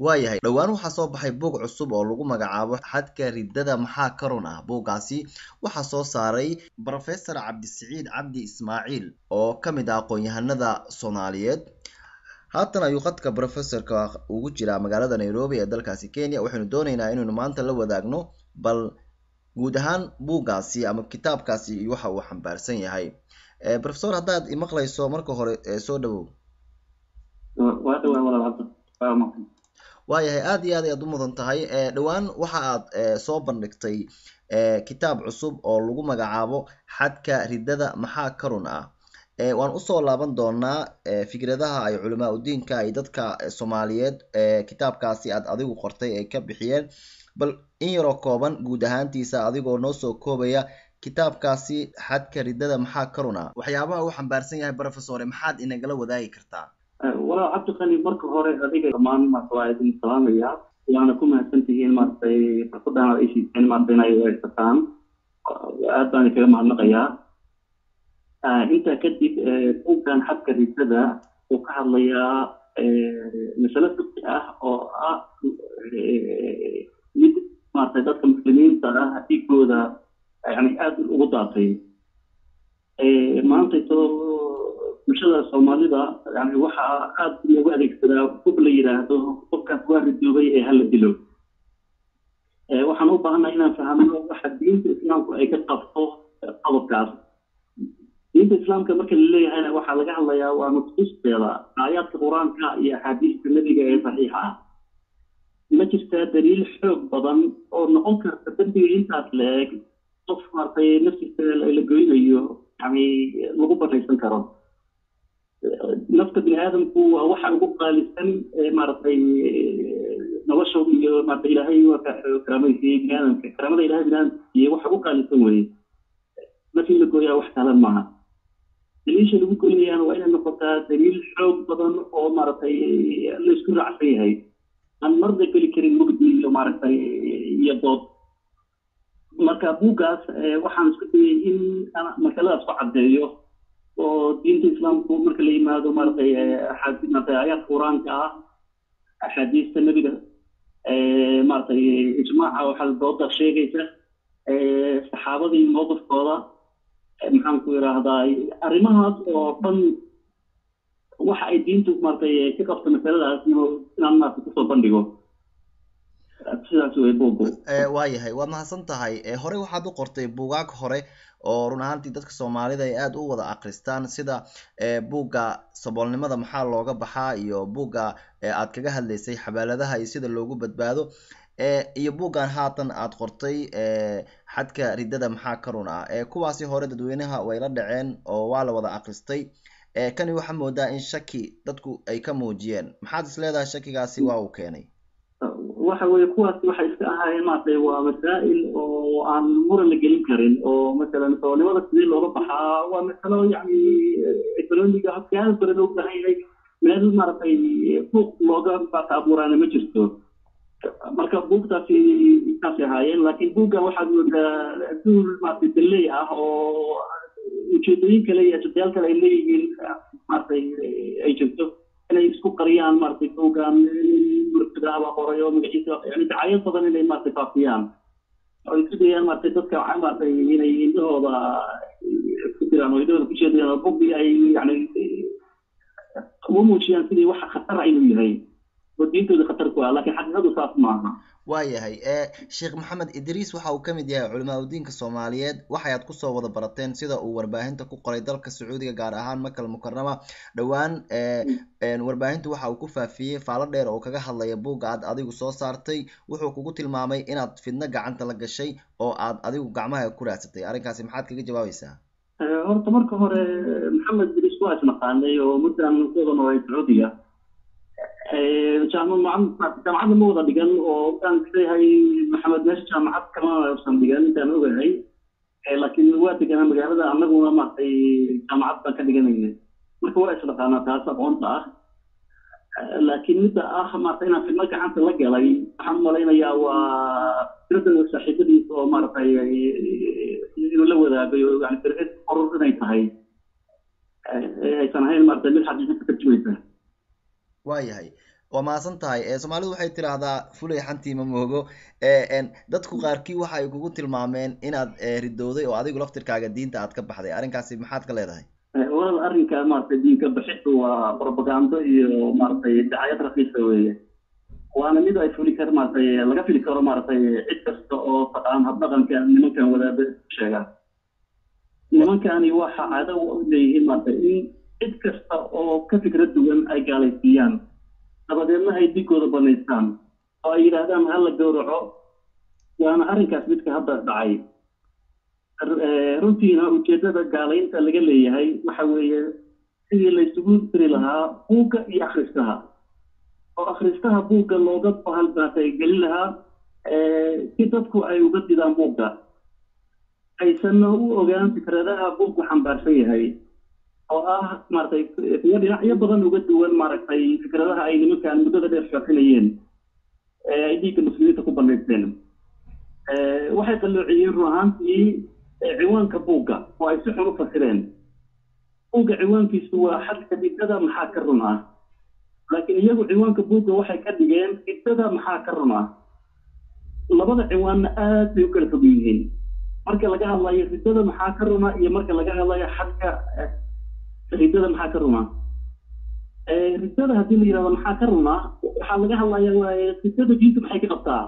waayahay dhowaan waxaa soo baxay buug cusub oo lagu magacaabo xadka riddada maxaa ka run ah. buuggaasi waxaa soo saaray Professor Cabdisiciid Cabdi Ismaaciil oo ka mid ah aqoon-yahanada Soomaaliyeed. haatan ayuu khadka professorka ugu jiraa magaalada Nairobi ee dalkaasi Kenya. waxaynu doonaynaa inaynu maanta la wadaagno bal guud ahaan buuggaasi ama kitaabkaasi iyo waxa uu xambaarsan yahay. Professor, haddaad imaqlayso marka hore soo dhawow. waayahay aad iyo aad ayaad u mudan tahay. dhowaan waxa aad soo bandhigtay kitaab cusub oo lagu magacaabo xadka riddada maxaa ka run ah. waan usoo laaban doonaa fikradaha ay culamaa udiinka ay dadka Soomaaliyeed kitaabkaasi aad adigu qortay ay ka bixiyeen. bal in yaroo kooban guud ahaantiisa adigoo noo soo koobaya kitaabkaasi xadka riddada maxaa ka run ah, waxyaabaha uu xambaarsan yahay professor, maxaad inagala wadaagi kartaa? walaa cabdiqani, marka hore adiga dhammaan waa idin salaamaya, waana ku mahadsantihiin fursadan aad isiiseen inay haysataan. aad baan kaga mahadnaqayaa. intaa kadib buuggan xadka riddada wuxuu ka hadlayaa masalo fiqi ah oo ah mid dadka muslimiinta ah dhigooda aad ugu daatay. maanta bulshada Soomaalida waxaa aad loogu adeegsadaa hub la yiraahdo qofkaas waa ridoobay ee hala dilo. waxaan u baahanahay inaan fahmno waxa diinta islaamku ay ka qabto qodobkaas. diinta islaamka marka la leeyahay waxaa laga hadlayaa waa nusuusteeda, aayaadka qur-aanka iyo axaadiista nabiga ee saxiixa ah. ma jirtaa daliil xoog badan oo noqon karta dambiga intaas leeg qof naftiisa la goynayo lagu banaysan karo. nafta bini aadamku waa waxa ugu qaalisan nolosha iyo ilaahay karaamaysiiyey bini aadamka. karaamada ilaahay bini aadamka iyo waxa ugu qaalisan weye. markii la gooyaa wax kale maaha. daliisha lagu goynayaan waa inay noqotaa daliil xoog badan oo la isku raacsan yahay, aan marna geli karin mugdi iyo dood. marka buuggaas waxaan isku dayay in masaladaas ku caddeeyo oo diinta islaamku marka la yimaado aayaadka qur-aanka ah, axaadiista nabiga, ijmaaca waxaa dooda sheegaysa, saxaabadii mowqifkooda, maxaan ku yiraahdaa arrimahaas oo dhan waxa ay diintu ka qabto masaladaas inaan kusoo bandhigo. sidaas way buugu. waayahay waad mahadsan tahay. hore waxaad u qortay buugaag hore oo run ahaantii dadka Soomaalida ay aad u wada akhristaan, sida buugga saboolnimada maxaa looga baxaa iyo buugga aad kaga hadlaysay xabaaladaha iyo sida loogu badbaado, iyo buuggan haatan aad qortay xadka riddada maxaa ka run ah. kuwaasi hore dadweynaha way la dhaceen oo waa la wada akhristay. kani waxaa moodaa in shaki dadku ay ka muujiyeen. maxaad is leedahay shakigaasi waa uu keenay? waxa weeye kuwaas waxay iska ahaayeen waa masaa'il oo aan muran la gelin karin. oo masalan saboolnimada sidii looga baxaa waa masalo economiga waxyaalo badan loo baahan yahay. meel suuq looga abuuraana ma jirto. marka buugtaasi intaasay ahaayeen. laakiin buuggan waxaad moodaa duul daley ah oo ujeedooyin kale iyo ajendayaal kale ay leeyihiin ay jirto inay isku qariyaan buuggan murtadaaba qoray oo magaciisa dacaayad badan inay faafiyaan oo ay isku dayaan dadka inay indhahooda ku diraan oo indhahooda ku jeedayaan oo buugii ay ugu muujiyaan sidii waxa khatar inuu yahay oo diintooda khatar ku ah, laakiin xaqiiqadu saas maaha. waayahay Sheekh Maxamed Idriis waxa uu ka mid yahay culamaa udiinka Soomaaliyeed. waxaad ku soo wada barateen sida uu warbaahinta ku qoray dalka Sacuudiga, gaar ahaan Makal Mukarrama. dhowaan warbaahintu waxa uu ku faafiyey faalo dheer oo kaga hadlaya buugga aad adigu soo saartay. wuxuu kugu tilmaamay inaad fidno gacanta la gashay oo aad adigu gacmaha ku raadsatay. arrinkaasi maxaad kaga jawaabaysaa? horta marka hore Maxamed Idriis waa isnaqaanay oo muddan kuwada noolay Sacuudiga. jaamacadda ma wada dhigan oo aan leeyahay maxamed meesha jaamacad kama uusan dhigan intaan ogahay. laakiin waa deganaa magaalada, annaguna jaamacad baan ka dhiganaynay. marka waa isnaqaanaa taas aqoonta ah. laakiin midda ah inaan fidno gacanta la galay waxaan u malaynayaa waa firada saaxiibadiisa oo inuu la wadaagay oo firad qoror inay tahay aysan ahayn mid xaqiiqada ka tarjumaysa. waayahay waa mahadsan tahay. Soomaalidu waxay tiraahdaa fulay xantii ma moogo. Dadku qaarkii waxa ay kugu tilmaameen inaad ridowday oo adigu laftirkaaga diinta aad ka baxday. Arrinkaasi maxaad ka leedahay? walaal arrinka maaragtay diinka bixistu waa propaganda iyo maaragtay dacayad raqiisa weeye waana mid ay fuli karo maaragtay laga fili karo maaragtay cid kasta oo taqaan habdhaqanka nimankan wadaada sheegaan nimankani waxa caado u leeyihiin maaragtay in cid kasta oo ka fikrad duwan ay gaalaysiiyaan dabadeedna ay digooda banaystaan oo ay yidhaahdaan hala gowraco waana arrinkaas midka hadda dhacay runtiina ujeedada gaalaynta laga leeyahay waxa weeye sidii la isugu diri lahaa buugga iyo akhristaha oo akhristaha buugga looga bahalbaatay gelin lahaa si dadku ay uga didaan buugga aysanna u ogaan fikradaha buuggu xambaarsan yahay oo ah maaragtay dhinacyo badan uga duwan maaragtay fikradaha ay nimankan muddada dheer shaafinayeen ay dhiigga muslimiinta ku banaysteen waxay qalloociyeen run ahaantii ciwaanka buugga oo ay si xun u fasireen buugga ciwaankiisu waa xadka diddada maxaa ka run ah laakiin iyagu ciwaanka buugga waxay ka dhigeen diddada maxaa ka run ah labada ciwaanna aad bay u kala fog yihiin marka laga hadlayo diddada maxaa ka runa iyo marka laga hadlayo xadka diddada maxaa ka runa diddada haddii la yidhahdo maxaa ka runa waxaa laga hadlaya diddada diinta maxay ka qabtaa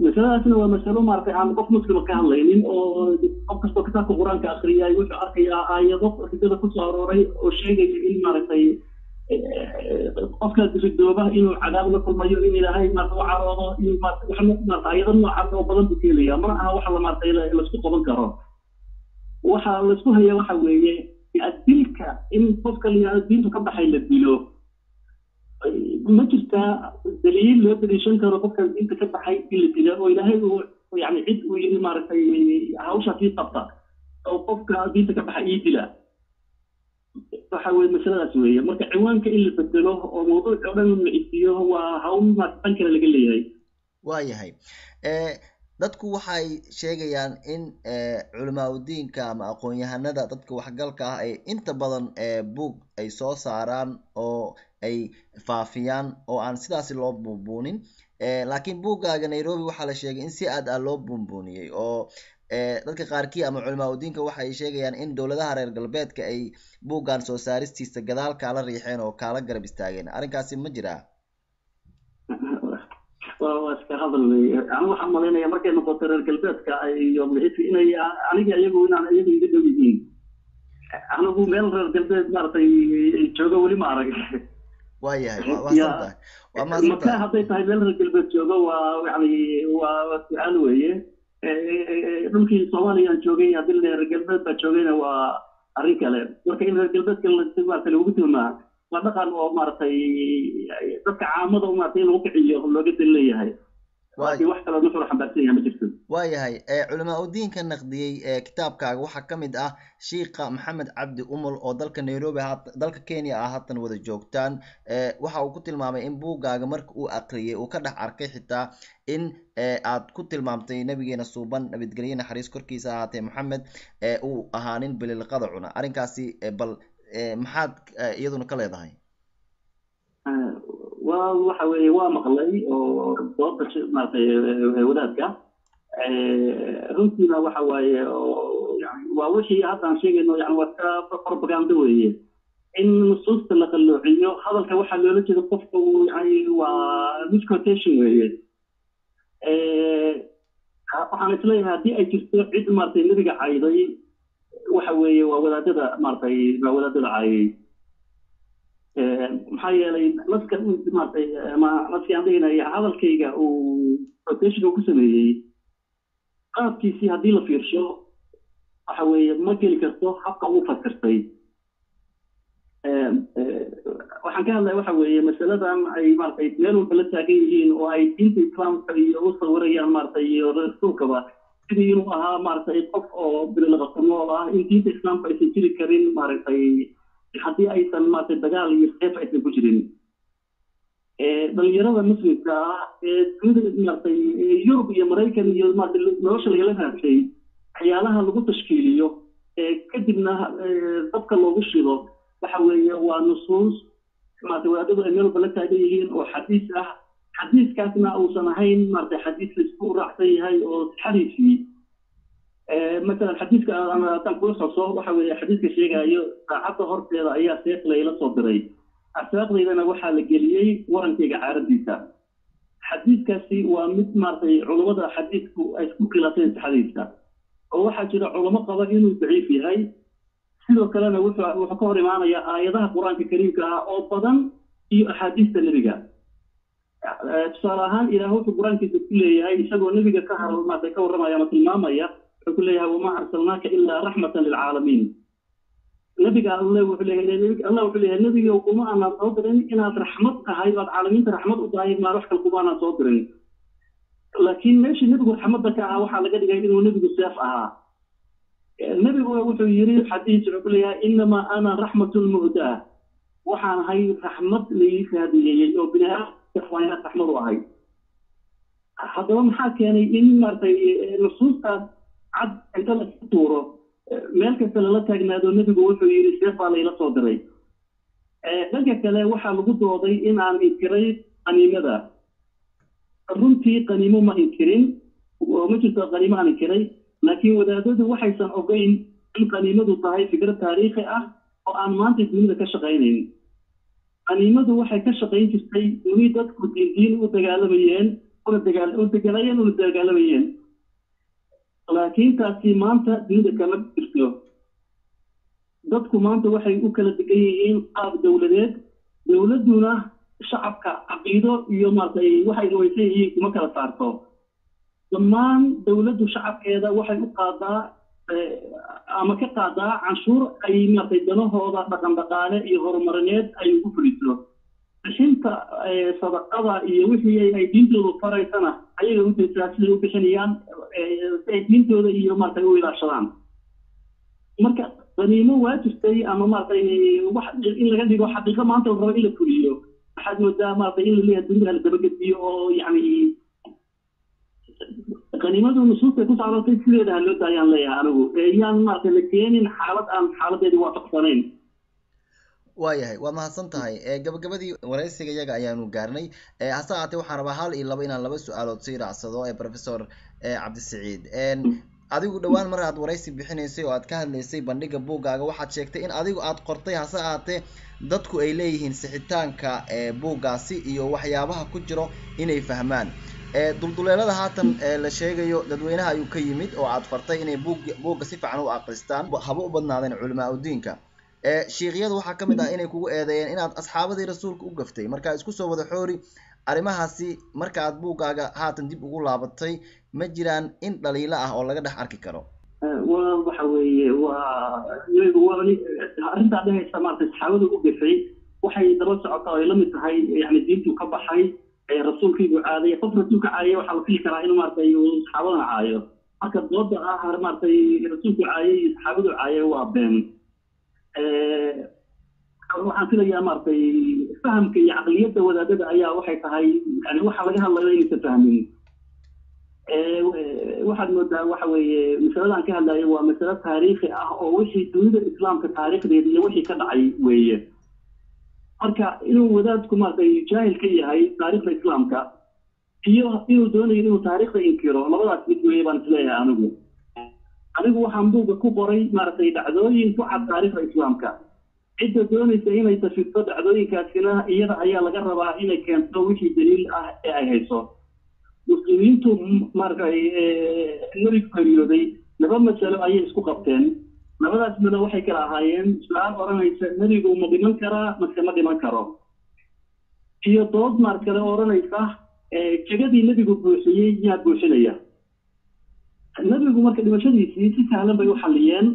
masaladaasna waa masalo maaragtay aan qof muslima ka hadlaynin oo qof kastoo kitaabka qur-aanka akhriyay wuxuu arkayaa aayado diddada kusoo arooray oo sheegaya in maaragtay qofka ridooba inuu cadaab la kulmayo in ilaahay maaragtay u caroodo in maaragtay aayado noocaas oo badan buu keenaya ma aha waxa la maaragtay laisku qaban karo waxa laisku haya waxa weeye dilka in qofka la yidhahdo diintu ka baxay la dilo ma jirtaa daliil loo daliishan karo qofka diinta ka baxay in la dilo oo ilaahay uu yani cid uu yidhi maaragtay hawshaasii qabta oo qofka diinta ka baxay ii dila waxa weeye masaladaas weeye marka ciwaanka in la bedelo oo mawduuc oo dhan la isiyo waa hawl maaragtay kale laga leeyahay waayahay dadku waxay sheegayaan in culimaadudiinka ama aqoon-yahanada dadka waxgalka ah ay inta badan buug ay soo saaraan oo ay faafiyaan oo aan sidaasi loo buunbuunin laakiin buuggaaga Nairobi waxaa la sheegay in si aad ah loo buunbuuniyey oo dadka qaarkii ama culimaadudiinka waxay sheegayaan in dowladaha reer galbeedka ay buuggan soo saaristiisa gadaal kaala riixeen oo kaala garab istaageen arrinkaasi ma jiraa waa iska hadal weeye anigu waxaan malaynayaa markay noqoto reer galbeedka iyo inay aniga iyagu inaan iyagu iga dhow yihiin anigu meel reer galbeed maaragtay joogo weli ma arag waayahay waa maka hadday tahay meel reer galbeed joogo waa yani waa su-aal weeye dhulkii soomaaliya aan joogay haddii reer galbeed baa joogayna waa arrin kale marka in reer galbeedka maaragtay lagu tilmaa waa dhaqan oo maaragtay dadka caamada maaragtay in lagu kiciyo looga dan leeyahay laakiin wax kaloo nuxur xambaarsan yahay ma jirto waayahay culimaadudiinka naqdiyey kitaabkaaga waxaa ka mid ah shiikha maxamed cabdi umul oo dalka Nairobi dalka Kenya ah haatan wada joogtaan waxa uu ku tilmaamay in buuggaaga marka uu aqriyay uu ka dhex arkay xitaa in aad ku tilmaamtay nabigeena suuban nabadgelyo naxariis korkiisa ahaatee maxamed uu ahaa nin bililqada cuna arrinkaasi bal maxaad iyaduna ka leedahay waxa weeye waa maqlay oo dooda maaragtay wadaadka runtiina waxa waaye yani waa wixii haddaan sheegayno yani waa ka propaganda weeye in nusuusta la qalloociyo hadalka waxaa loola jeeda qofka yani waa misquotation weeye waxaan isleeyahay haddii ay jirto cid maaragtay nabiga cayday waxa weeye waa wadaadada maaragtay waa wadaadada caayay maxaa yeelay naska maaragtay ama naskii aan dhihinaya hadalkayga uu protectionka ku sameeyey qaabkiisii haddii la fiirsho waxa weeye ma geli karto habka uu fasirtay waxaan ka hadlaya waxa weeye masaladan ay maaragtay meel walba la taagan yihiin oo ay diinta islaamka iyo u sawirayaan maaragtay iyo rasuulkaba sidii inuu ahaa maaragtay qof oo bililaqasano oo ah in diinta islaamka aysan jiri karin maaragtay haddii aysan maaragtay dagaal iyo seef aysan ku jirin dhalinyarada muslimka ah dunida maaragtay Yurub iyo Maraykan iyo maaragtay nolosha lagala raadsay waxyaalaha lagu tashkiiliyo kadibna dadka loogu shido waxa weeye waa nusuus maartay wadaadadu ay meel bala taagan yihiin oo xadiis ah xadiiskaasna uusan ahayn maartay xadiis la isku raacsan yahay oo xadiisii مثلا حديثك أنا تنقل صوصه وحول حديثك شيء جايو حتى هرت إذا أي سياق ليلة صدري السياق إذا أنا وحى لجليي ورنتي عارض ديتا حديث كسي ومثل ما علماء حديثك أسكوك لاتين حديثك هو حاجة علماء قضاء ضعيف هاي سيدو كلام وحكوري معنا يا آياتها القرآن الكريم كأو بدن في أحاديث النبي بصراحة إلى هو في القرآن كتير هاي يسقون النبي كهر ما تكور ما يا مثل ما يا كلها وما أرسلناك إلا رحمة للعالمين النبي قال الله وحليه النبي وقوم أنا صادرين إن رحمة هاي العالمين رحمة وطايب ما رحك القبانة صادرين لكن ماشي النبي رحمتك وحال قد جايين والنبي السيف النبي وحيري حديث كلها إنما أنا رحمة المهداة وحان هاي رحمة لي في هذه وبناء إخوانات رحمة وهاي هذا ما حكى يعني إن مرتي نصوص عد أنت لا تطوره مالك سلالة تجناد النبي بقول في السيف على إلى صدري بقى كلا وحى لقد وضي إن عن إنكري عن ماذا رنتي قنيمة ما إنكرين ومجلس قنيمة عن إنكري لكن وذاته وحى سنقين إن قنيمة طاهي فكرة تاريخي وأن ما أنت من ذاك الشقينين قنيمة وحى كشقين في السي نريدك كدين وتجالبيين وتجالبيين laakiin taasi maanta dunida kama jirto dadku maanta waxay u kala degan yihiin qaab dawladeed dawladuna shacabka caqiido iyo maartay waxay weysan yihiin kuma kala saarto dhammaan dawladdu shacabkeeda waxay u qaadaa ama ka qaadaa canshuur ay maartay danahooda dhaqan dhaqaale iyo horumarineed ay ugu fuliso bixinta sadaqada iyo wixii ay diintoodu faraysana ayaga u jeedaa siday u bixinayaan ay diintooda iyo maartay u ilaashadaan marka qaniimo waa jirtay ama maartay wax in laga dhigo xaqiiqo maanta la rabo in la fuliyo waxaad moodaa maartay in la leeyahay dunida la dabagediyo oo yani qaniimadu nusuusta ku saartay sideeda loo daayaan leeyahay anigu yaan maartay la keenin xaalad aan xaaladeedii waafaqsanayn waayahay waa mahadsan tahay gabagabadii waraysiga iyaga ayaanu gaarnay hase ahaatee waxaan rabaa hal iyo laba inaan laba su-aalood sii raacsado professor cabdisaciid adigu dhowaan mar aad waraysi bixinaysay oo aad ka hadlaysay bandhiga buuggaaga waxaad sheegtay in adigu aad qortay hase ahaatee dadku ay leeyihiin sixitaanka buuggaasi iyo waxyaabaha ku jiro inay fahmaan dulduleelada haatan la sheegayo dadweynaha ayuu ka yimid oo aad fartay inay buugga si fiican u aqristaan haba u badnaadeen culamaa udiinka sheekhyada waxaa ka mid ah inay kugu eedeeyeen inaad asxaabadii rasuulka u gaftay markaa isku soo wada xoori arrimahaasi marka aad buuggaaga haatan dib ugu laabatay ma jiraan in dhaliilo ah oo laga dhex arki karo waxa weeye arrintaa dhehaysa maartay saxaabadu u gafay waxay daba socotaa ay la mid tahay yani diintu ka baxay rasuulkiibu caaday qof rasuulka caayay waxaa la fili karaa inuu maartay saxaabadana caayo marka dooda ah maartay rasuulku caayay iyo saxaabadu caayay waa been waxaan filayaa maartay fahamka iyo caqliyadda wadaadada ayaa waxay tahay yani waxa laga hadlayo inaysan fahmin waxaad moodaa waxa weeye masaladan ka hadlayo waa masalo taariikhi ah oo wixii dunida islaamka taariikhdeeda iyo wixii ka dhacay weeye marka inuu wadaadku maartay jaahil ka yahay taariikhda islaamka iyo inuu doonayo inuu taariikhda inkiro labadaas mid weeye baan isleeyahay anigu waxaan buugga ku qoray maartay dhacdooyin ku cad taariikhda islaamka cidda doonaysa inay tashifto dhacdooyinkaasina iyada ayaa laga rabaa inay keento wixii daliil ah ee ay hayso muslimiintu maartay nabigu geeriyooday laba masalo ayay isku qabteen labadaas masalo waxay kala ahaayeen su-aal odhanaysa nabigu ma dhiman karaa mase ma dhiman karo iyo dood maar kale odhanaysa jegadii nabigu buuxiyey yaa buuxinaya nabigu marka dhimashadiisii si sahlan bay u xalliyeen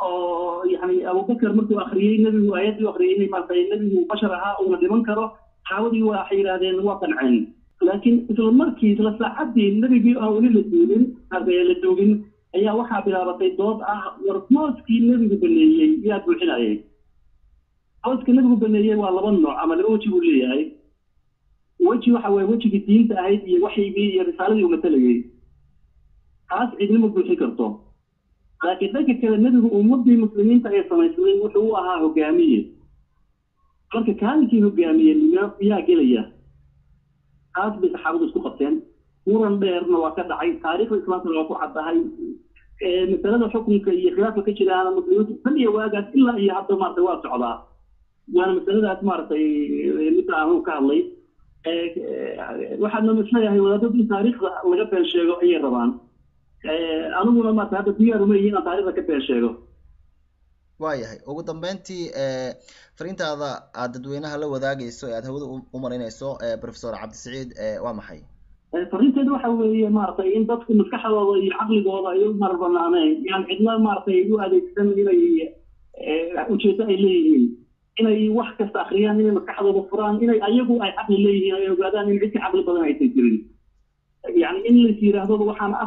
oo yani abubakar markuu akhriyey nabigu aayadii akhriyey inay maartay nabigu bashar ahaa uuna dhiman karo saxaabadii waxay yidhaahdeen waa qanceen laakiin isla markii isla saacadii nabigii aan weli la doogin ayaa waxaa bilaabatay dood ah war mooskii nabigu baneeyey yaa buuxinayay mooska nabigu baneeyey waa laba nooc ama laba weji buu leeyahay weji waxa waye wejigii diinta ahayd iyo waxyigii iyo risaaladii uu matalayay taas cidnima buuxin karto laakiin dhanka kale nabigu ummadii muslimiinta ay samaysay wuxuu u ahaa hogaamiye marka kaalintii hogaamiyey yaa gelaya taas bay saxaabadu isku qabteen muran dheerna waa ka dhacay taariikhda islaamka waa ku caddahay masalada xukunka iyo khilaafka ka jiraana muslimiintu tan iyo waagaas ilaa iyo hadda maaragtay waa socdaa waana masaladaas maaragtay midda aan ka hadlay waxaadna masleeyahay wadaadadu in taariikhda laga been sheego ayay rabaan aniguna maaragtay hadda diyaar uma yihiin inaan taariikhda ka been sheego waayahay ugu dambeyntii fariintaada aad dadweynaha la wadaagayso ee aad hawada u marinayso professor cabdisaciid waa maxay fariinteedu waxa weeye maaragtay in dadku maskaxdooda iyo caqligooda ay u marbanaaneen yani cidna maaragtay u adeegsan inay ujeedo ay leeyihiin inay wax kasta akhriyaan inay maskaxdooda furaan inay ayagu ay caqli leeyihiin ay ogaadaan in cidka caqli badan aysan jirin يعني إن اللي يصير هذا وحنا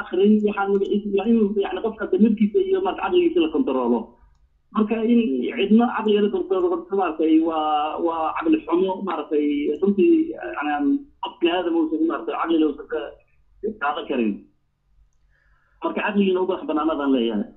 آخرين يعني قصة تمركز iyo marka caqligiisa la kontrolo marka in cidna caqliga la kontrolo maartay waa caqli xumo maartay runtii yani qofkaada muusan maartay caqli loo ka qaada karin marka caqliga loo baahan banaanadan leeyahay